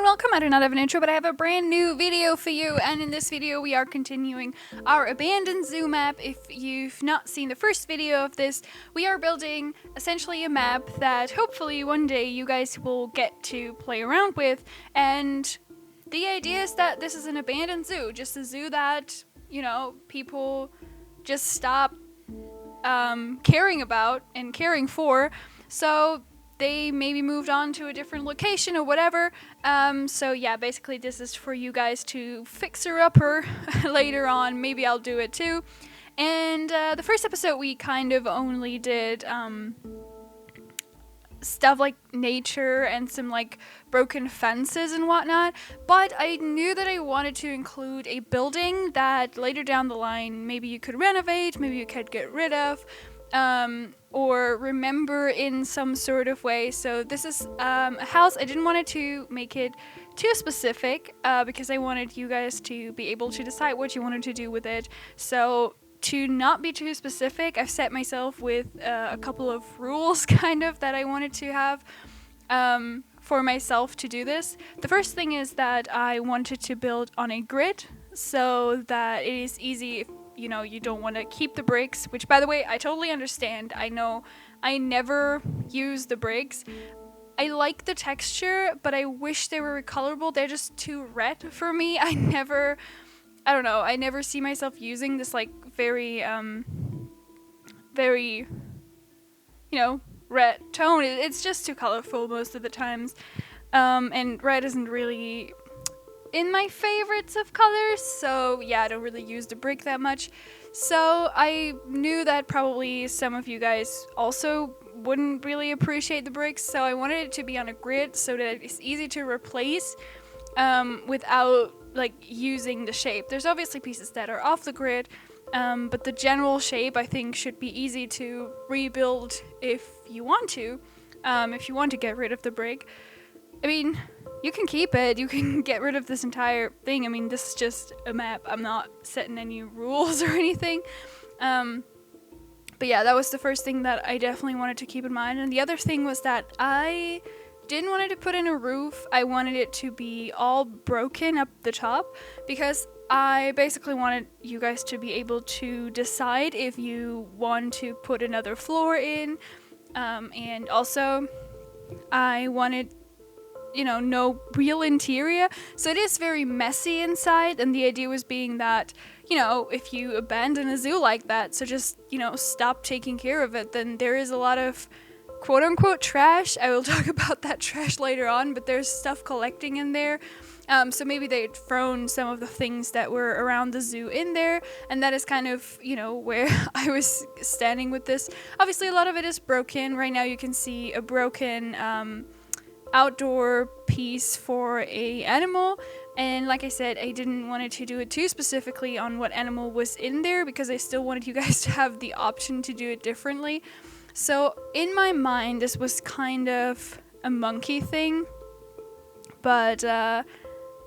welcome. I do not have an intro, but I have a brand new video for you, and in this video we are continuing our abandoned zoo map. If you've not seen the first video of this, we are building essentially a map that hopefully one day you guys will get to play around with, and the idea is that this is an abandoned zoo, just a zoo that, you know, people just stop caring about and caring for, so they maybe moved on to a different location or whatever. So yeah, basically this is for you guys to fixer-upper later on. Maybe I'll do it too. And the first episode we kind of only did stuff like nature and some like broken fences and whatnot, but I knew that I wanted to include a building that later down the line maybe you could renovate, maybe you could get rid of, or remember in some sort of way. So this is a house. I didn't want it to make it too specific because I wanted you guys to be able to decide what you wanted to do with it. So to not be too specific, I've set myself with a couple of rules kind of that I wanted to have for myself to do this. The first thing is that I wanted to build on a grid so that it is easy if you know you don't want to keep the bricks, which by the way I totally understand. I know I never use the bricks. I like the texture, but I wish they were recolorable. They're just too red for me. I never see myself using this like very red tone. It's just too colorful most of the times, and red isn't really in my favorites of colors, so yeah, I don't really use the brick that much. So I knew that probably some of you guys also wouldn't really appreciate the bricks, so I wanted it to be on a grid so that it's easy to replace without like using the shape. There's obviously pieces that are off the grid, but the general shape I think should be easy to rebuild if you want to get rid of the brick. I mean, you can keep it, you can get rid of this entire thing. I mean, this is just a map. I'm not setting any rules or anything. But yeah, that was the first thing that I definitely wanted to keep in mind. And the other thing was that I didn't want it to put in a roof. I wanted it to be all broken up the top because I basically wanted you guys to be able to decide if you want to put another floor in. And also, I wanted no real interior, so it is very messy inside, and the idea was being that, if you abandon a zoo like that, so just, stop taking care of it, then there is a lot of quote-unquote trash. I will talk about that trash later on, but there's stuff collecting in there, so maybe they'd thrown some of the things that were around the zoo in there, and that is kind of, where I was standing with this. Obviously, a lot of it is broken. Right now you can see a broken, outdoor piece for a animal, and like I said, I didn't want it to do it too specifically on what animal was in there because I still wanted you guys to have the option to do it differently. So in my mind this was kind of a monkey thing, but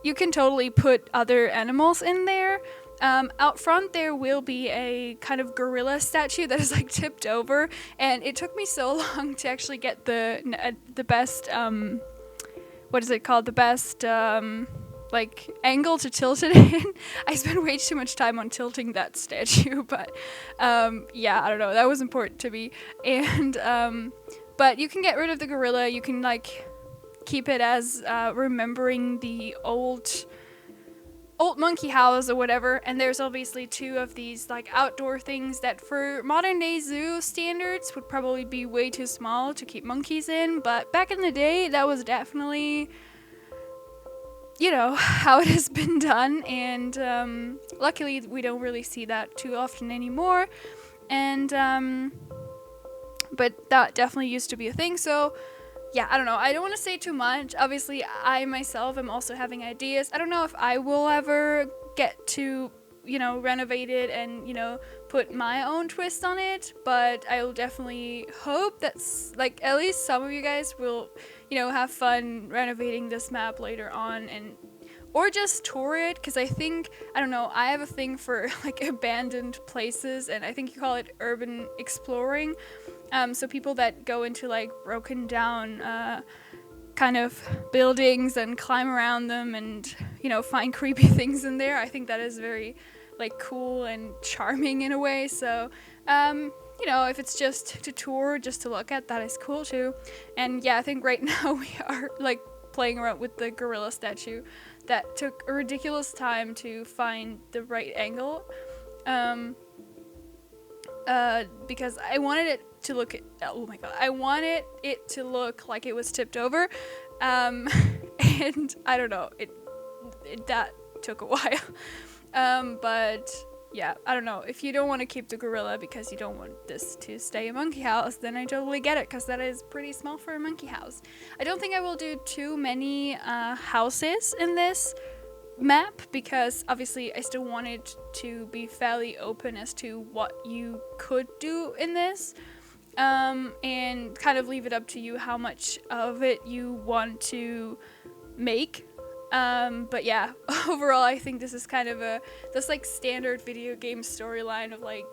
you can totally put other animals in there. Out front there will be a kind of gorilla statue that is like tipped over, and it took me so long to actually get the best what is it called, the best like angle to tilt it in. I spent way too much time on tilting that statue, but yeah, I don't know, that was important to me. And but you can get rid of the gorilla, you can like keep it as remembering the old monkey house or whatever, and there's obviously two of these like outdoor things that for modern day zoo standards would probably be way too small to keep monkeys in, but back in the day that was definitely how it has been done, and luckily we don't really see that too often anymore, and but that definitely used to be a thing. So yeah, I don't know. I don't want to say too much. Obviously, I myself am also having ideas. I don't know if I will ever get to, renovate it and, put my own twist on it. But I will definitely hope that's, like, at least some of you guys will, have fun renovating this map later on, and or just tour it, because I have a thing for, like, abandoned places, and I think you call it urban exploring. So people that go into like broken down kind of buildings and climb around them and, you know, find creepy things in there. I think that is very like cool and charming in a way. So, you know, if it's just to tour, just to look at, that is cool too. And yeah, I think right now we are like playing around with the gorilla statue. That took a ridiculous time to find the right angle. Because I wanted it to look, oh my god, I wanted it to look like it was tipped over, and I don't know, that took a while, but yeah, I don't know, if you don't want to keep the gorilla because you don't want this to stay a monkey house, then I totally get it, because that is pretty small for a monkey house. I don't think I will do too many houses in this map, because obviously I still wanted to be fairly open as to what you could do in this, and kind of leave it up to you how much of it you want to make. But yeah, overall I think this is kind of this like standard video game storyline of like,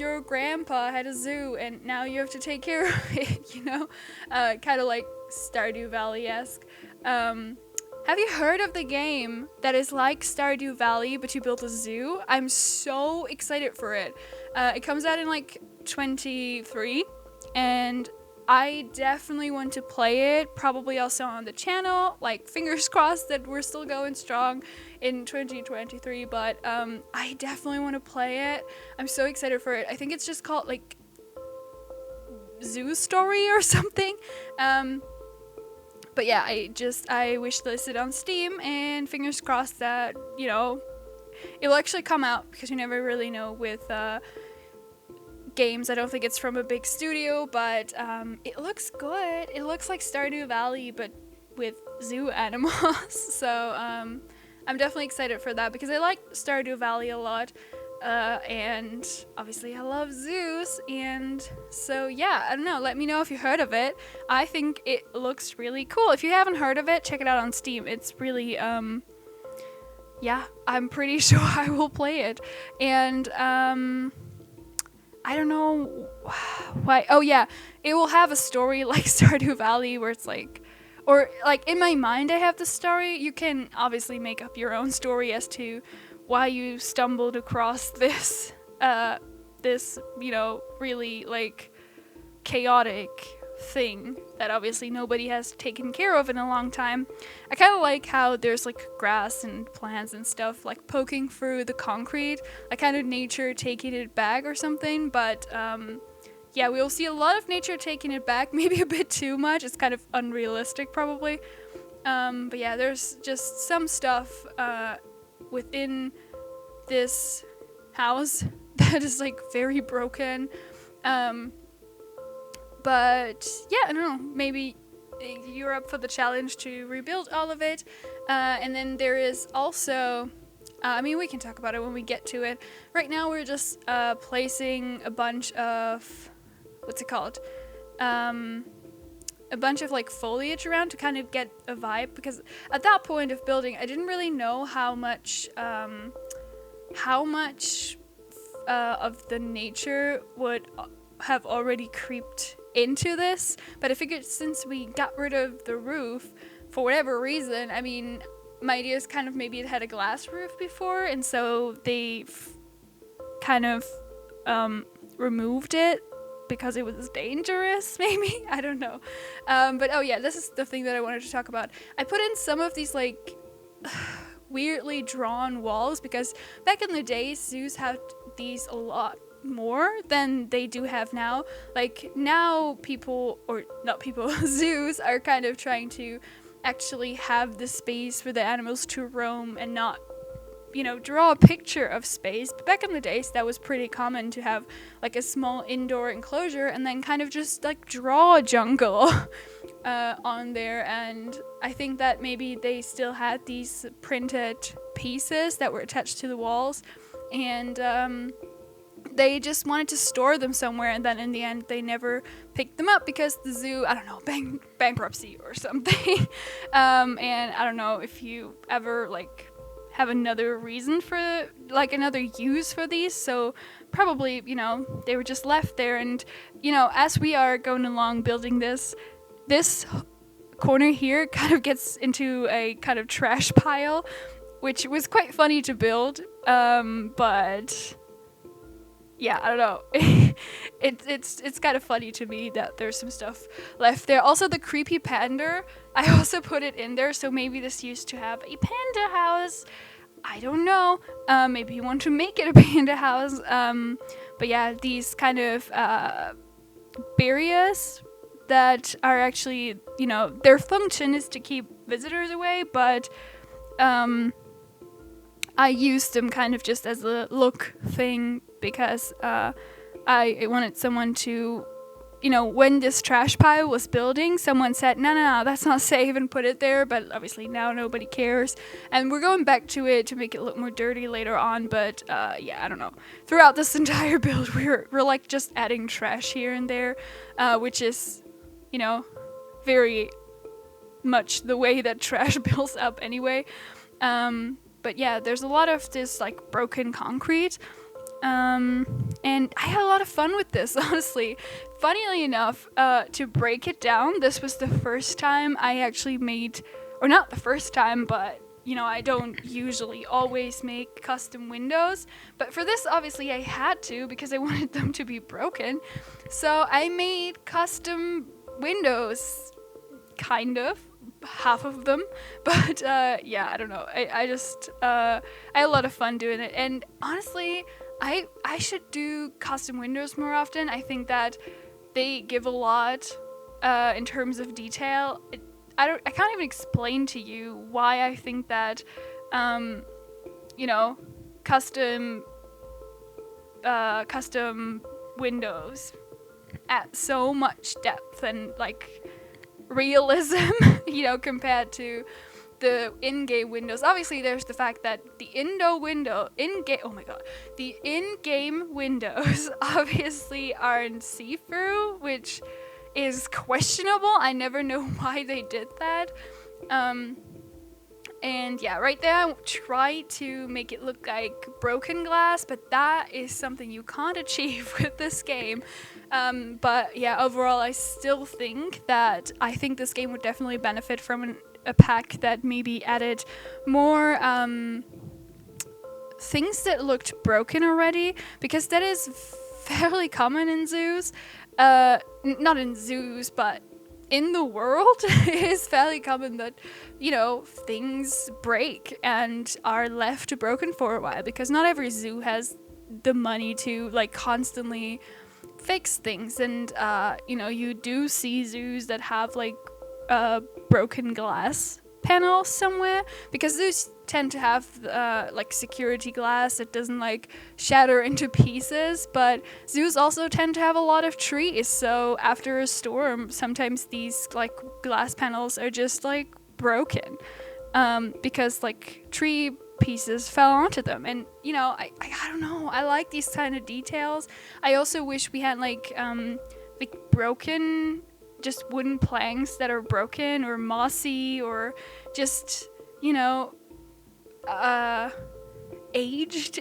your grandpa had a zoo and now you have to take care of it, you know? Kind of like Stardew Valley-esque. Have you heard of the game that is like Stardew Valley, but you built a zoo? I'm so excited for it. It comes out in like 23, and I definitely want to play it, probably also on the channel, like fingers crossed that we're still going strong in 2023, but I definitely want to play it. I'm so excited for it. I think it's just called like Zoo Story or something. But yeah, I wishlisted on Steam, and fingers crossed that, you know, it will actually come out, because you never really know with games. I don't think it's from a big studio, but it looks good. It looks like Stardew Valley, but with zoo animals. So I'm definitely excited for that, because I like Stardew Valley a lot. And obviously I love zoos, and so yeah, I don't know, let me know if you heard of it. I think it looks really cool. If you haven't heard of it, check it out on Steam. It's really, yeah, I'm pretty sure I will play it. And, I don't know why, oh yeah, it will have a story like Stardew Valley, where it's like, or like in my mind I have the story. You can obviously make up your own story as to why you stumbled across this, you know, really, like, chaotic thing that obviously nobody has taken care of in a long time. I kind of like how there's, like, grass and plants and stuff, like, poking through the concrete, like, kind of nature taking it back or something, but, yeah, we'll see a lot of nature taking it back, maybe a bit too much. It's kind of unrealistic, probably. But yeah, there's just some stuff, within this house that is like very broken, but yeah, I don't know, maybe you're up for the challenge to rebuild all of it. And then there is also, I mean, we can talk about it when we get to it. Right now we're just placing a bunch of, what's it called, a bunch of like foliage around to kind of get a vibe, because at that point of building I didn't really know how much of the nature would have already creeped into this, but I figured since we got rid of the roof for whatever reason, I mean, my idea is kind of maybe it had a glass roof before, and so they kind of removed it because it was dangerous, maybe? I don't know. But oh yeah, this is the thing that I wanted to talk about. I put in some of these like weirdly drawn walls, because back in the day zoos had these a lot more than they do have now. Like now people, or not people, zoos are kind of trying to actually have the space for the animals to roam and not, you know, draw a picture of space. But back in the days that was pretty common to have like a small indoor enclosure and then kind of just like draw a jungle on there. And I think that maybe they still had these printed pieces that were attached to the walls, and they just wanted to store them somewhere, and then in the end they never picked them up because the zoo, I don't know, bankruptcy or something. And I don't know if you ever like have another reason for, like, another use for these, so probably, you know, they were just left there. And, you know, as we are going along building this corner here kind of gets into a kind of trash pile, which was quite funny to build. But yeah, I don't know. It's kind of funny to me that there's some stuff left there. Also, the creepy panda, I also put it in there, so maybe this used to have a panda house. I don't know. Maybe you want to make it a panda house. But yeah, these kind of barriers that are actually, their function is to keep visitors away, but I used them kind of just as a look thing because I wanted someone to, when this trash pile was building, someone said, no, that's not safe, and put it there, but obviously now nobody cares. And we're going back to it to make it look more dirty later on, but yeah, I don't know. Throughout this entire build, we're like just adding trash here and there, which is, very much the way that trash builds up anyway. But yeah, there's a lot of this like broken concrete. And I had a lot of fun with this, honestly. Funnily enough, to break it down, this was the first time I actually made, or not the first time, but I don't usually always make custom windows. But for this, obviously, I had to because I wanted them to be broken. So I made custom windows, kind of. Half of them, but yeah, I don't know. I just I had a lot of fun doing it, and honestly, I should do custom windows more often. I think that they give a lot in terms of detail. I can't even explain to you why I think that custom windows add so much depth and like realism, compared to the in-game windows. Obviously, there's the fact that the in-game windows obviously aren't see-through, which is questionable. I never know why they did that. And yeah, right there I try to make it look like broken glass, but that is something you can't achieve with this game. But yeah, overall I still think that this game would definitely benefit from a pack that maybe added more things that looked broken already, because that is fairly common in zoos. Not in zoos, but in the world. It is fairly common that, things break and are left broken for a while, because not every zoo has the money to like constantly fix things. And, you do see zoos that have like broken glass panels somewhere, because zoos tend to have like security glass that doesn't like shatter into pieces, but zoos also tend to have a lot of trees, so after a storm sometimes these like glass panels are just like broken because like tree pieces fell onto them. And I don't know, I like these kind of details. I also wish we had like broken just wooden planks that are broken or mossy or just aged.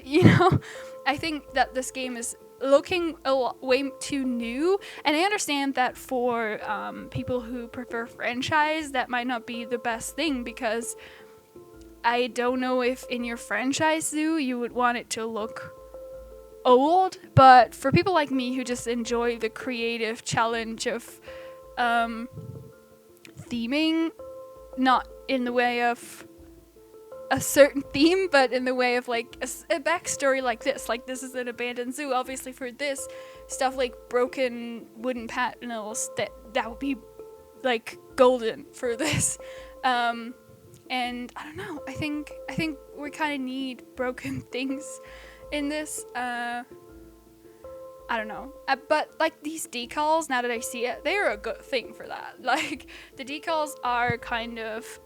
I think that this game is looking way too new, and I understand that for people who prefer franchise that might not be the best thing, because I don't know if in your franchise zoo you would want it to look old, but for people like me who just enjoy the creative challenge of theming, not in the way of a certain theme, but in the way of like a backstory like this. Like, this is an abandoned zoo. Obviously for this stuff like broken wooden panels, that would be like golden for this. And I don't know, I think we kind of need broken things in this. I don't know. But like these decals, now that I see it, they are a good thing for that. Like, the decals are kind of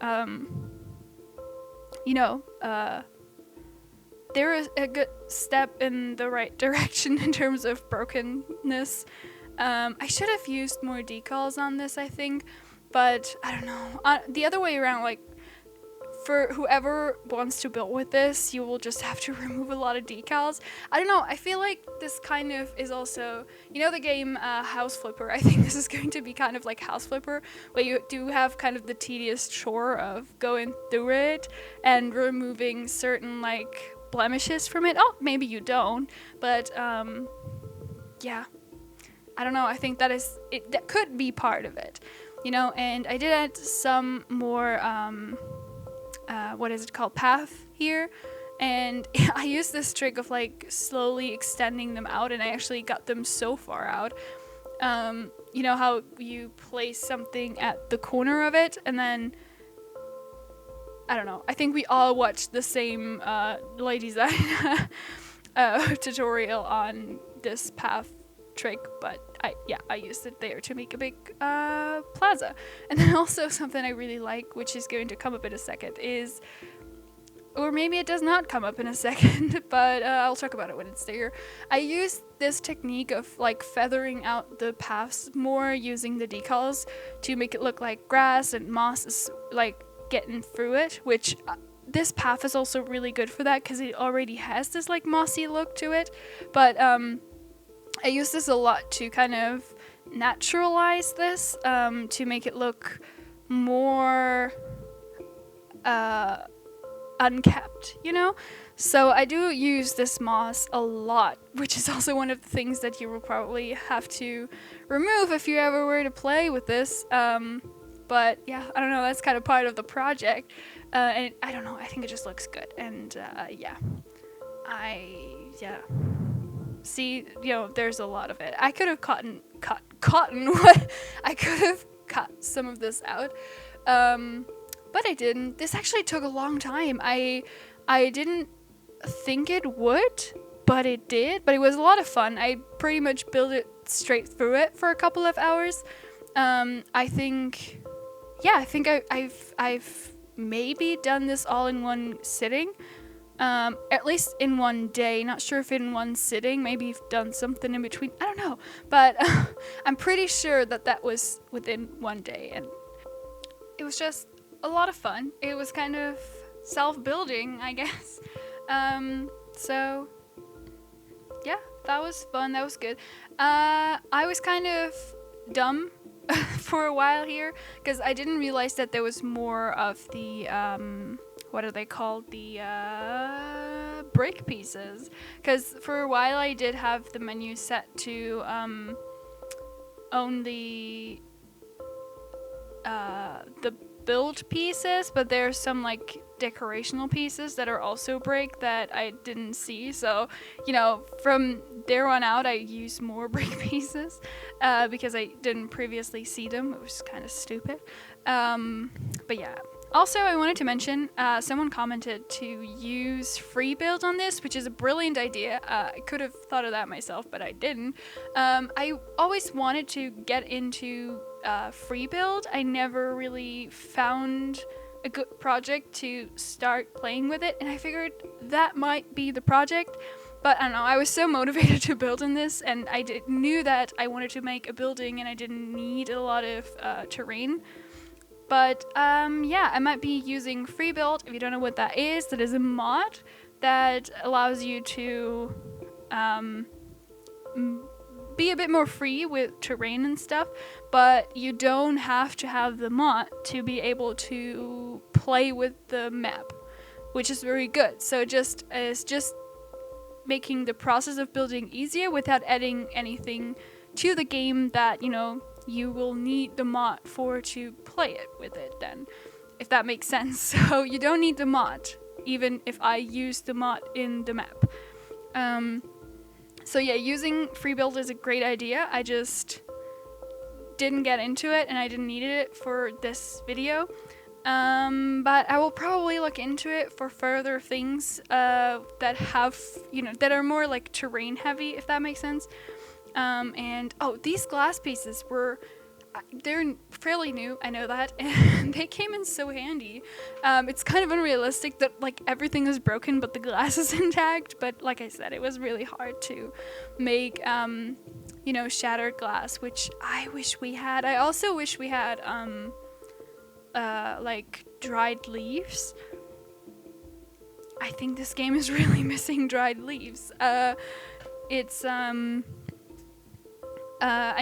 they're a good step in the right direction in terms of brokenness. I should have used more decals on this, I think, but I don't know. The other way around, like, for whoever wants to build with this, you will just have to remove a lot of decals. I don't know, I feel like this kind of is also, you know, the game House Flipper. I think this is going to be kind of like House Flipper, where you do have kind of the tedious chore of going through it and removing certain like blemishes from it. Oh, maybe you don't, but yeah, I don't know, I think that is it, that could be part of it, you know. And I did add some more what is it called, path here, and I used this trick of like slowly extending them out, and I actually got them so far out. You know how you place something at the corner of it, and then I don't know, I think we all watched the same lay design tutorial on this path trick, but I used it there to make a big plaza. And then also something I really like, which is going to come up in a second, is, or maybe it does not come up in a second, but I'll talk about it when it's there. I used this technique of like feathering out the paths more using the decals to make it look like grass and moss is like getting through it, which this path is also really good for that because it already has this like mossy look to it. But I use this a lot to kind of naturalize this, to make it look more unkept, you know? So I do use this moss a lot, which is also one of the things that you will probably have to remove if you ever were to play with this. But yeah, I don't know, that's kind of part of the project. And I don't know, I think it just looks good. And yeah. See, you know, there's a lot of it. I could have what? I could have cut some of this out. But I didn't. This actually took a long time. I didn't think it would, but it did. But it was a lot of fun. I pretty much built it straight through it for a couple of hours. I think I've maybe done this all in one sitting. At least in one day. Not sure if in one sitting. Maybe you've done something in between. I don't know. But I'm pretty sure that was within one day. And it was just a lot of fun. It was kind of self-building, I guess. So yeah, that was fun. That was good. I was kind of dumb for a while here because I didn't realize that there was more of the what are they called, the brick pieces, because for a while I did have the menu set to only the build pieces, but there's some like decorational pieces that are also brick that I didn't see. So, you know, from there on out I use more brick pieces because I didn't previously see them. It was kind of stupid. But yeah. Also, I wanted to mention, someone commented to use Freebuild on this, which is a brilliant idea. I could have thought of that myself, but I didn't. I always wanted to get into Freebuild. I never really found a good project to start playing with it, and I figured that might be the project. But I don't know, I was so motivated to build in this, and I knew that I wanted to make a building and I didn't need a lot of terrain. But yeah, I might be using Freebuild. If you don't know what that is a mod that allows you to be a bit more free with terrain and stuff, but you don't have to have the mod to be able to play with the map, which is very good. So it's just making the process of building easier without adding anything to the game that, you know, you will need the mod for to play it with it then, if that makes sense. So you don't need the mod, even if I use the mod in the map. So yeah, using Freebuild is a great idea. I just didn't get into it and I didn't need it for this video. But I will probably look into it for further things that have, you know, that are more like terrain heavy, if that makes sense. And oh, these glass pieces they're fairly new, I know that, and they came in so handy. It's kind of unrealistic that like everything is broken but the glass is intact, but like I said, it was really hard to make, you know, shattered glass, which I wish we had. I also wish we had like dried leaves I think this game is really missing dried leaves. It's I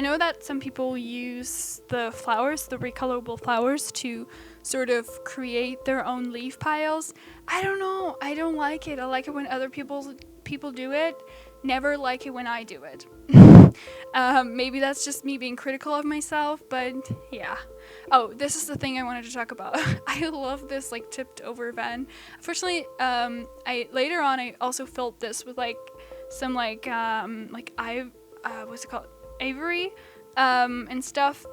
know that some people use the flowers, the recolorable flowers, to sort of create their own leaf piles. I don't know. I don't like it. I like it when other people do it. Never like it when I do it. Maybe that's just me being critical of myself, but yeah. Oh, this is the thing I wanted to talk about. I love this like tipped over van. Unfortunately, I later on I also filled this with like some what's it called? Ivory and stuff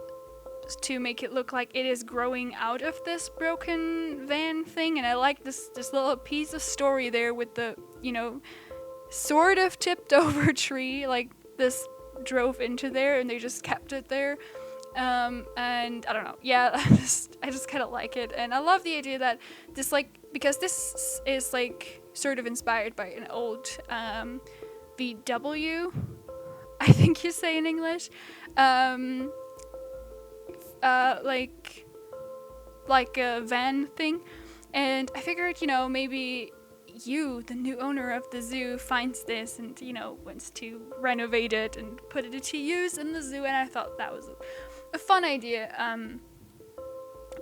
to make it look like it is growing out of this broken van thing, and I like this little piece of story there with the, you know, sort of tipped over tree, like this drove into there and they just kept it there. And I don't know, yeah, I just kind of like it, and I love the idea that this, like, because this is like sort of inspired by an old VW, I think you say in English, like a van thing, and I figured, you know, maybe you, the new owner of the zoo, finds this and, you know, wants to renovate it and put it to use in the zoo, and I thought that was a fun idea,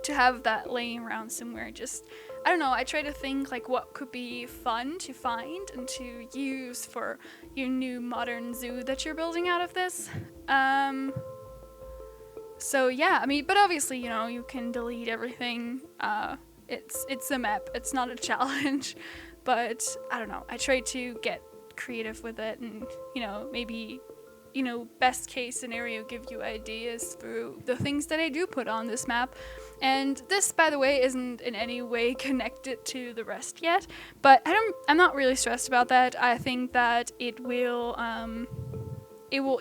to have that laying around somewhere. Just, I don't know, I try to think like what could be fun to find and to use for your new modern zoo that you're building out of this. So yeah, I mean, but obviously, you know, you can delete everything. It's a map, it's not a challenge, but I don't know, I try to get creative with it and, you know, maybe, you know, best case scenario, give you ideas through the things that I do put on this map. And this, by the way, isn't in any way connected to the rest yet, but I'm not really stressed about that. I think that it will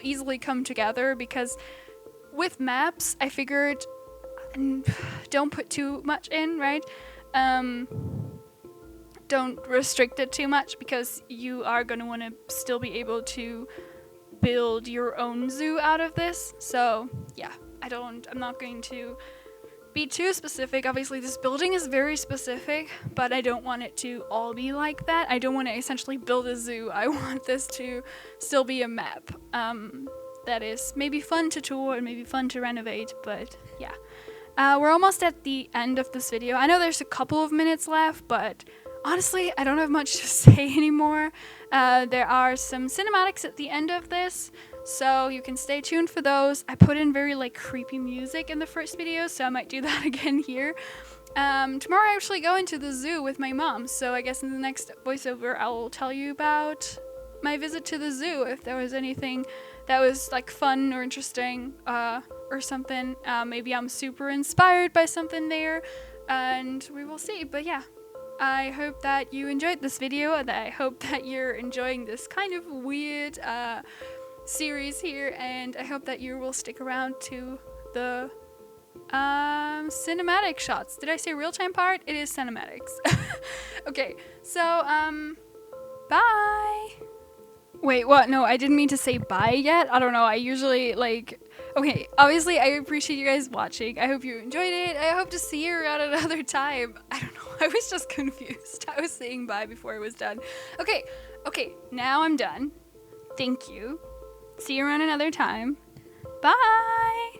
easily come together, because with maps, I figured don't put too much in, right? Don't restrict it too much, because you are going to want to still be able to build your own zoo out of this. So yeah, I'm not going to be too specific. Obviously this building is very specific, but I don't want it to all be like that. I don't want to essentially build a zoo. I want this to still be a map that is maybe fun to tour and maybe fun to renovate, but yeah. We're almost at the end of this video. I know there's a couple of minutes left, but honestly, I don't have much to say anymore. There are some cinematics at the end of this, so you can stay tuned for those. I put in very like creepy music in the first video, so I might do that again here. Tomorrow I actually go into the zoo with my mom, so I guess in the next voiceover I will tell you about my visit to the zoo, if there was anything that was like fun or interesting or something. Maybe I'm super inspired by something there, and we will see. But yeah, I hope that you enjoyed this video, and I hope that you're enjoying this kind of weird series here, and I hope that you will stick around to the cinematic shots. Did I say real-time part? It is cinematics. Okay, so bye. Wait, what? No, I didn't mean to say bye yet. I don't know. I usually like... Okay, obviously I appreciate you guys watching. I hope you enjoyed it. I hope to see you around another time. I don't know. I was just confused. I was saying bye before I was done. Okay, now I'm done. Thank you. See you around another time. Bye!